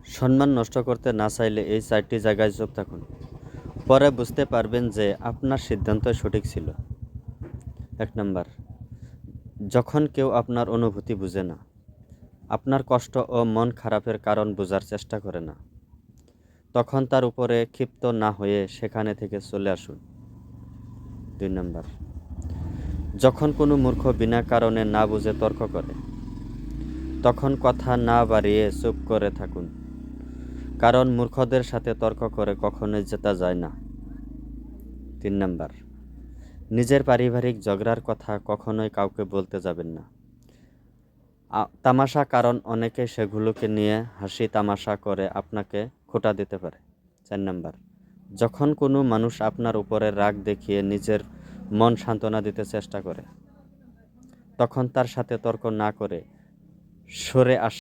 সম্মান নষ্ট করতে না চাইলে এই 4টি জায়গায় চুপ থাকুন। পরে বুঝতে পারবেন যে আপনার সিদ্ধান্তই সঠিক ছিল। 1 নাম্বার, যখন কেউ আপনার অনুভূতি বুঝে না, আপনার কষ্ট ও মন খারাপের কারণ বোঝার চেষ্টা করে না, তখন তার উপরে ক্ষিপ্ত না হয়ে সেখানে থেকে চলে আসুন। 2 নাম্বার, যখন কোনো মূর্খ বিনা কারণে না বুঝে তর্ক করে, তখন কথা না বাড়িয়ে চুপ করে থাকুন, কারণ মূর্খদের সাথে তর্ক করে কখনোই জেতা যায় না। 3 নাম্বার, নিজের পারিবারিক ঝগড়ার কথা কখনোই কাউকে বলতে যাবেন না, তামাশা, কারণ অনেকে সেগুলোকে নিয়ে হাসি তামাশা করে আপনাকে খোঁটা দিতে পারে। 4 নাম্বার, যখন কোনো মানুষ আপনার উপরে রাগ দেখিয়ে নিজের মন সান্ত্বনা দিতে চেষ্টা করে, তখন তার সাথে তর্ক না করে সরে